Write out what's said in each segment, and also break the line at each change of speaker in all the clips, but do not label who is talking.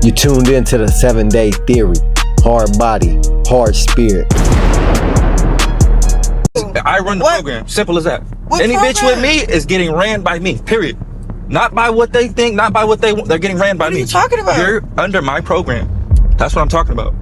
You tuned into the 7-Day Theory. Hard body, hard spirit.
I run the program. Simple as that. Any bitch with me is getting ran by me. Period. Not by what they think, not by what they want. They're getting ran by me.
What are you talking about?
You're under my program. That's what I'm talking about.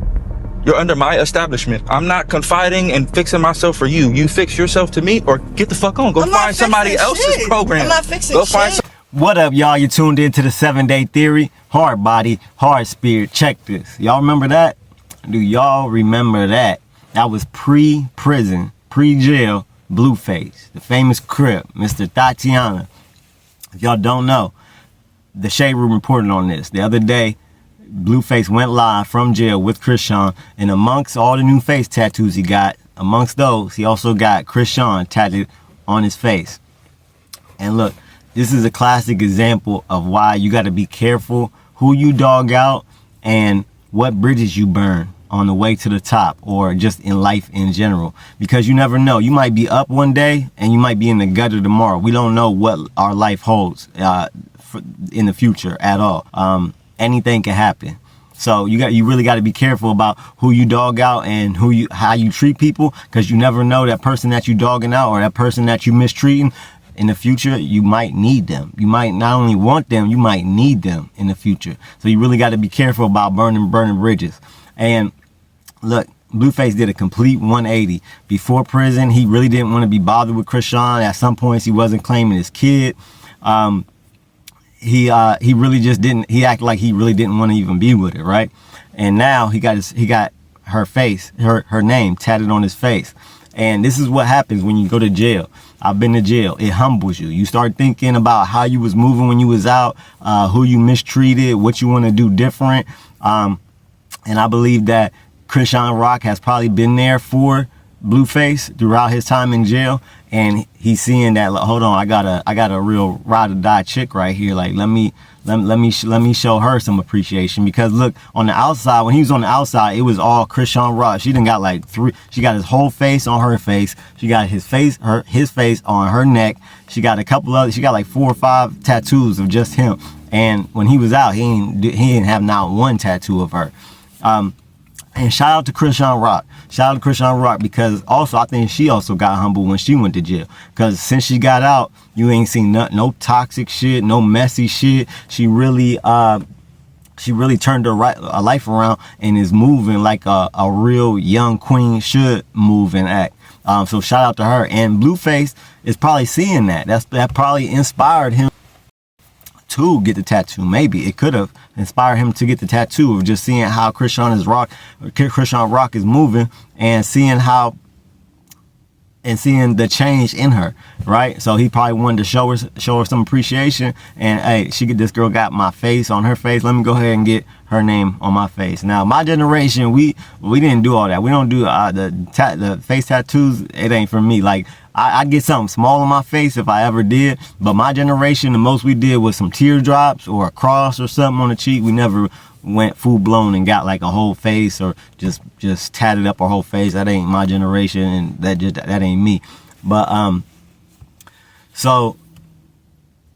You're under my establishment. I'm not confiding and fixing myself for you. You fix yourself to me or get the fuck on. Go find somebody else's program.
I'm not fixing
Go find
shit.
What up, y'all? You tuned into the 7-Day Theory. Hard body, hard spirit. Check this. Y'all remember that? Do y'all remember that? That was pre-prison, pre-jail Blueface, the famous Crip, Mr. Tatiana. If y'all don't know, the Shade Room reported on this. The other day, Blueface went live from jail with Chrisean, and amongst all the new face tattoos he got, amongst those, he also got Chrisean tattooed on his face. And look, this is a classic example of why you got to be careful who you dog out and what bridges you burn on the way to the top, or just in life in general, because you never know. You might be up one day and you might be in the gutter tomorrow. We don't know what our life holds in the future at all. Anything can happen. So you really got to be careful about who you dog out and how you treat people, because you never know that person that you dogging out or that person that you mistreating. In the future, you might need them. You might not only want them, you might need them in the future. So you really got to be careful about burning bridges. And look, Blueface did a complete 180. Before prison, he really didn't want to be bothered with Chrisean. At some points, he wasn't claiming his kid. He really just didn't. He acted like he really didn't want to even be with her, right? And now he got her face, her name tatted on his face. And this is what happens when you go to jail. I've been to jail. It humbles you. You start thinking about how you was moving when you was out, who you mistreated, what you want to do different. And I believe that Chrisean Rock has probably been there for Blueface throughout his time in jail, and he's seeing that, like, hold on, I got a real ride or die chick right here. Like, let me show her some appreciation, because look, on the outside, when he was on the outside, it was all Chrisean Rock. She done got like she got his whole face on her face. She got his face on her neck. She got she got like 4 or 5 tattoos of just him. And when he was out, he didn't have not one tattoo of her. And shout out to Chrisean Rock. Shout out to Chrisean Rock, because also I think she also got humble when she went to jail. Because since she got out, you ain't seen no toxic shit, no messy shit. She really turned her life around and is moving like a real young queen should move and act. So shout out to her. And Blueface is probably seeing that. That probably inspired him to get the tattoo. Maybe it could have inspired him to get the tattoo of just seeing how Chrisean Rock is moving, and seeing the change in her, right? So he probably wanted to show her some appreciation. And hey, this girl got my face on her face. Let me go ahead and get her name on my face. Now, my generation, we didn't do all that. We don't do the face tattoos. It ain't for me. Like, I'd get something small on my face if I ever did. But my generation, the most we did was some teardrops or a cross or something on the cheek. We never went full blown and got like a whole face, or just tatted up our whole face. That ain't my generation, and that ain't me. But so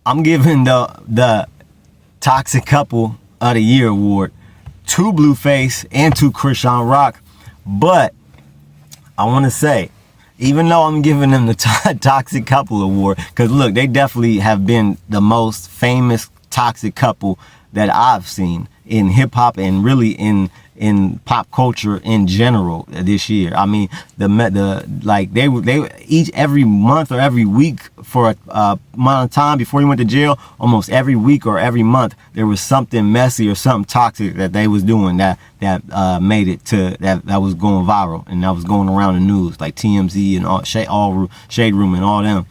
I'm giving the Toxic Couple of the Year award to Blueface and to Chrisean Rock. But I want to say, even though I'm giving them the Toxic Couple award, because look, they definitely have been the most famous toxic couple that I've seen in hip hop, and really in pop culture in general this year. I mean, they each every month or every week for a amount of time before he went to jail, almost every week or every month, there was something messy or something toxic that they was doing that made it to that was going viral, and that was going around the news, like TMZ and all Shade Room and all them.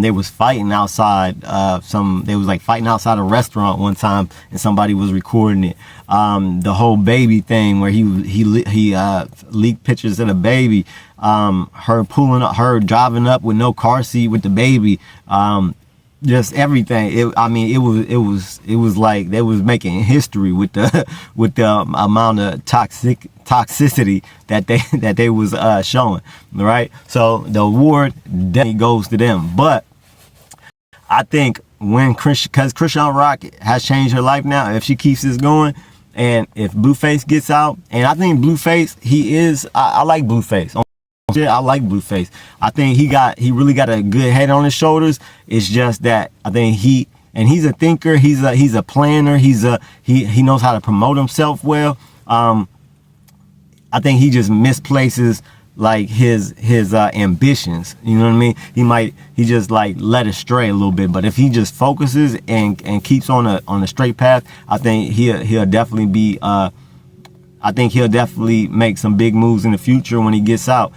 They was fighting outside they was like fighting outside a restaurant one time, and somebody was recording it. The whole baby thing where he leaked pictures of the baby, her driving up with no car seat with the baby, just everything. It was like they was making history with the amount of toxicity that they was showing, right? So the award definitely goes to them. But I think because Chrisean Rock has changed her life now, if she keeps this going, And if Blueface gets out, and I think Blueface, I like Blueface. I like Blueface. I think he really got a good head on his shoulders. It's just that I think he's a thinker. He's a planner. He knows how to promote himself well. I think he just misplaces like his ambitions. You know what I mean? He just like led astray a little bit. But if he just focuses and keeps on a straight path, I think he'll definitely be I think he'll definitely make some big moves in the future when he gets out.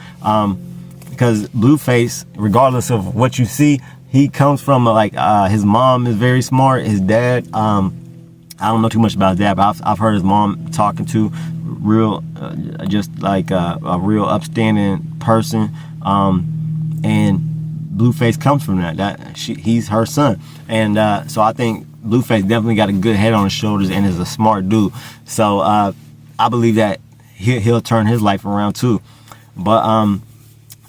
Because Blueface, regardless of what you see, he comes from his mom is very smart. His dad, I don't know too much about his dad, but I've heard his mom talking to real, just like a real upstanding person. And Blueface comes from that. He's her son, and so I think Blueface definitely got a good head on his shoulders and is a smart dude. So I believe that he'll turn his life around too. But I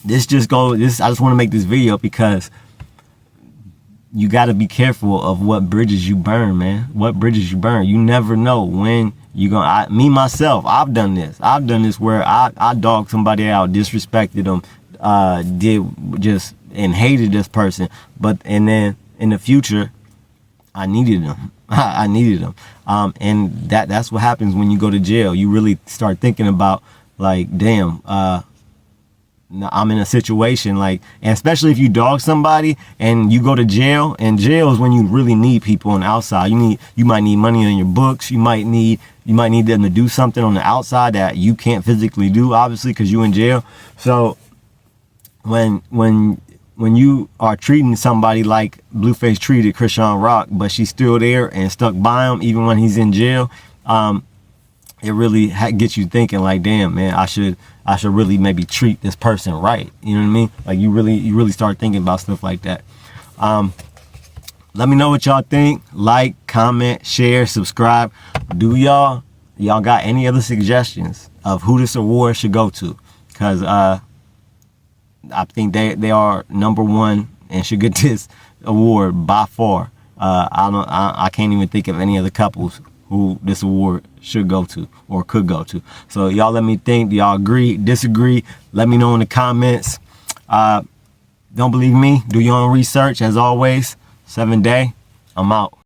just want to make this video because you got to be careful of what bridges you burn, man. What bridges you burn. You never know when you're going to... Me, myself, I've done this. I've done this where I dogged somebody out, disrespected them, and hated this person. And then in the future, I needed them. I needed them. And that's what happens when you go to jail. You really start thinking about, like, damn, I'm in a situation like, and especially if you dog somebody and you go to jail, and jail is when you really need people on the outside. You might need money on your books. You might need them to do something on the outside that you can't physically do, obviously, because you're in jail. So when you are treating somebody like Blueface treated Chrisean Rock, but she's still there and stuck by him even when he's in jail, it really gets you thinking like, damn, man, I should really maybe treat this person right. You know what I mean? Like you really start thinking about stuff like that. Let me know what y'all think. Like, comment, share, subscribe. Do y'all got any other suggestions of who this award should go to? Because I think they are #1 and should get this award by far. I can't even think of any other couples who this award should go to or could go to. So y'all let me think. Do y'all agree, disagree? Let me know in the comments. Don't believe me? Do your own research. As always, 7 Day. I'm out.